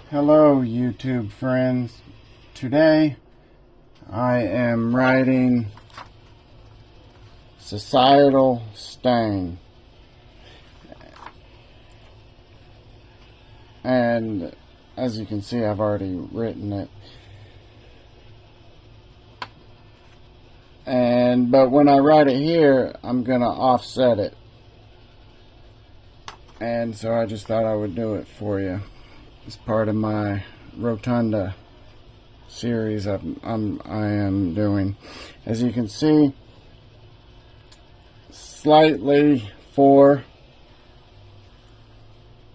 Hello, YouTube friends. Today I am writing Societal Stain. And as you can see, I've already written it. But when I write it here, I'm going to offset it. And so I just thought I would do it for you. It's part of my Rotunda series I am doing. As you can see, slightly 4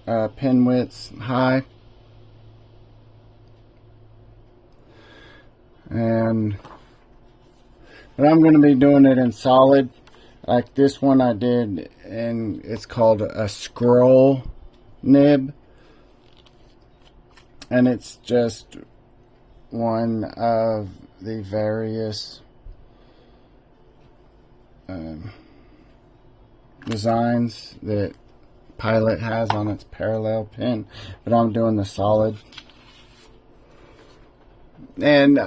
pen widths high, but I'm going to be doing it in solid, like this one I did, and it's called a scroll nib, and it's just one of the various designs that Pilot has on its parallel pen, but I'm doing the solid. And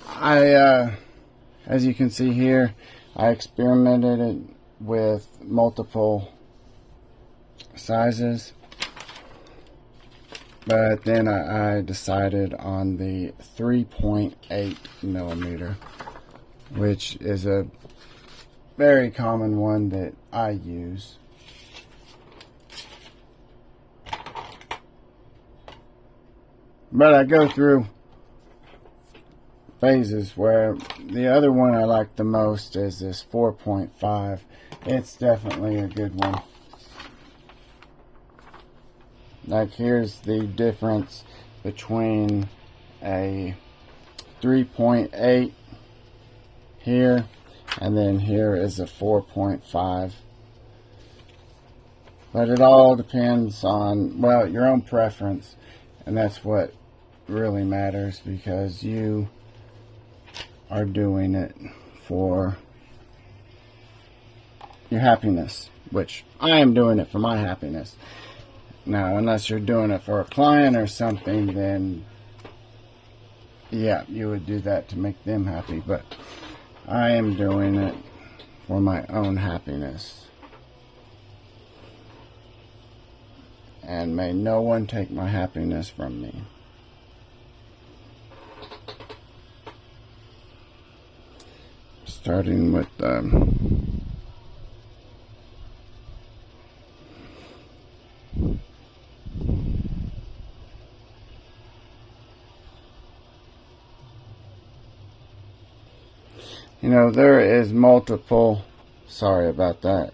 as you can see here, I experimented with multiple sizes, but then I decided on the 3.8 millimeter, which is a very common one that I use. But I go through phases where the other one I like the most is this 4.5. It's definitely a good one. Like, here's the difference between a 3.8 here, and then here is a 4.5. But it all depends on, well, your own preference, and that's what really matters, because you are doing it for your happiness, which I am doing it for my happiness. Now, unless you're doing it for a client or something, then yeah, you would do that to make them happy, but I am doing it for my own happiness. And may no one take my happiness from me. Starting with you know, there is multiple, sorry about that.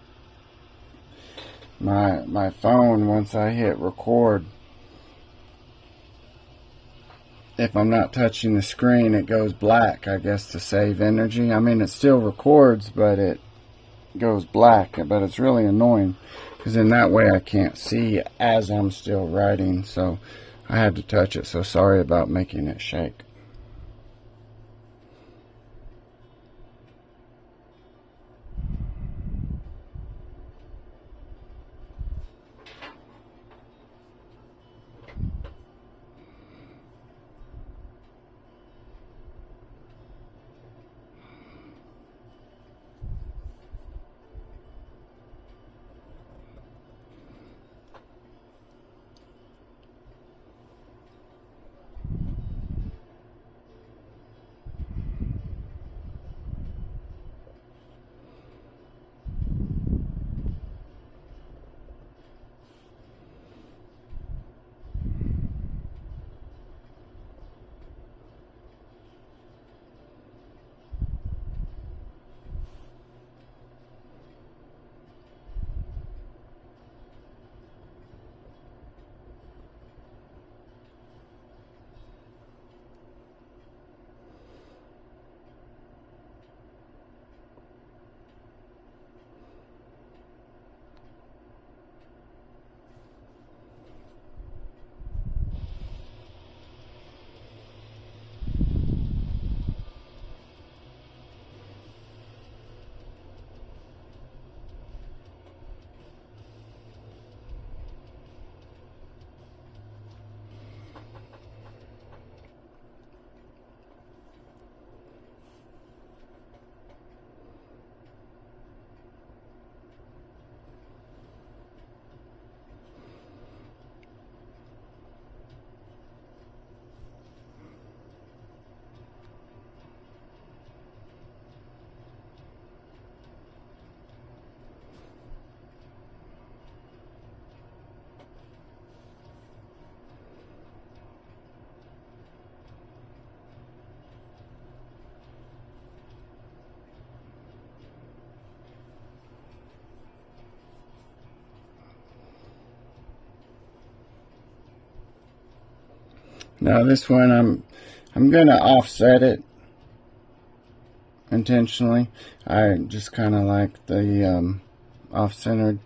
My phone, once I hit record, if I'm not touching the screen, it goes black, I guess, to save energy. I mean, it still records, but it goes black. But it's really annoying, because in that way I can't see as I'm still writing. So I had to touch it. So sorry about making it shake. Now this one I'm gonna offset it intentionally. I just kind of like the off-centered.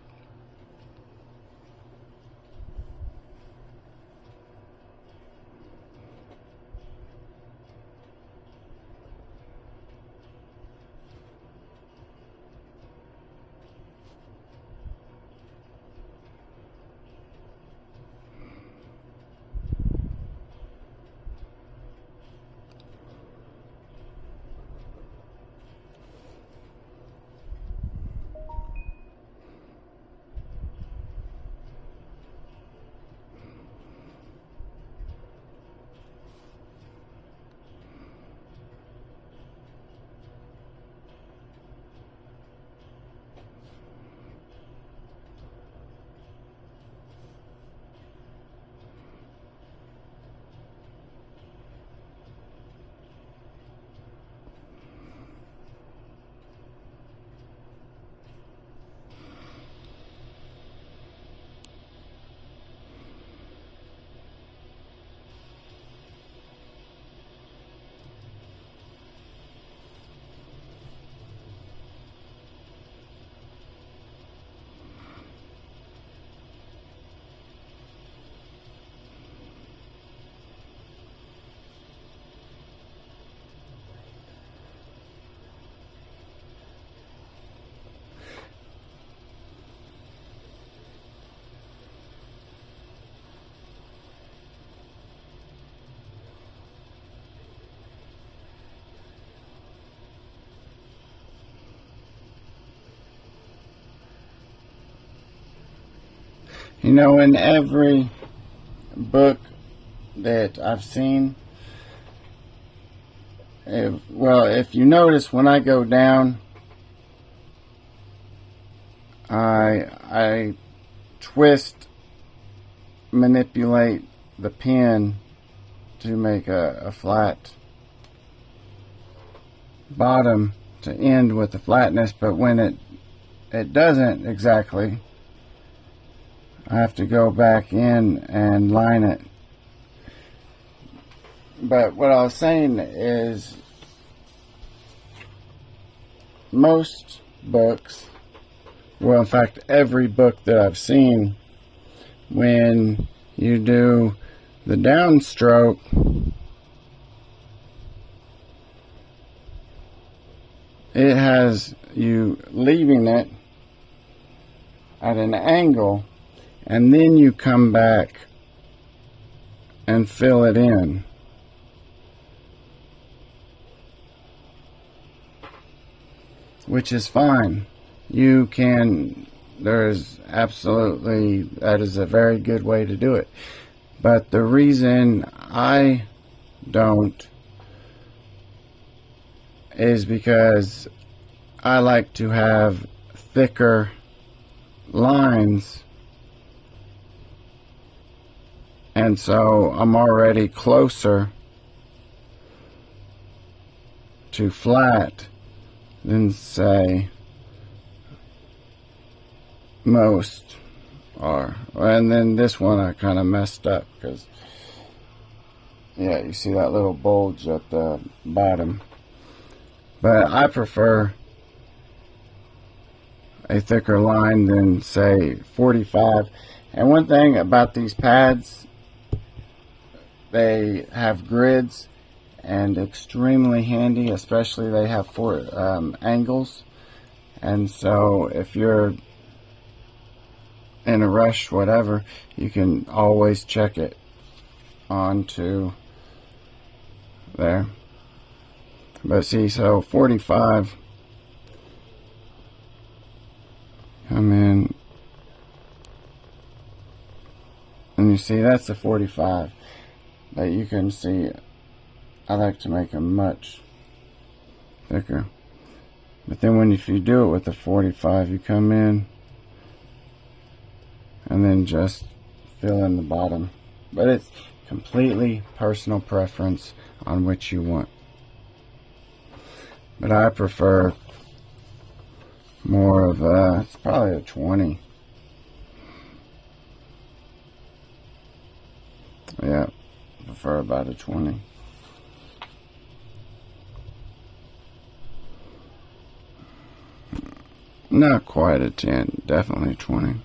You know, in every book that I've seen, if you notice, when I go down, I twist, manipulate the pen to make a flat bottom to end with the flatness, but when it doesn't exactly, I have to go back in and line it. But what I was saying is, most books, well, in fact, every book that I've seen, when you do the downstroke, it has you leaving it at an angle, and then you come back and fill it in. Which is fine. You can, that is a very good way to do it. But the reason I don't is because I like to have thicker lines, and so I'm already closer to flat than, say, most are. And then this one I kind of messed up because, yeah, you see that little bulge at the bottom. But I prefer a thicker line than, say, 45. And one thing about these pads, they have grids, and extremely handy, especially they have 4 angles. And so if you're in a rush, whatever, you can always check it onto there. But see, so 45, come in, and you see that's the 45. But you can see I like to make them much thicker. But then if you do it with the 45, you come in and then just fill in the bottom. But it's completely personal preference on which you want. But I prefer more of it's probably a 20. Yeah, prefer about a 20. Not quite a 10, definitely 20.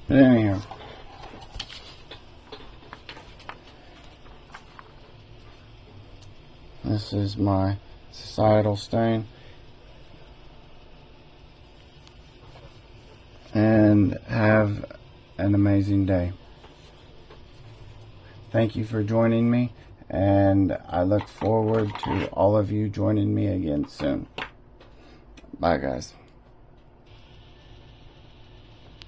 But anyhow, this is my societal stain. And have an amazing day. Thank you for joining me, and I look forward to all of you joining me again soon. Bye, guys.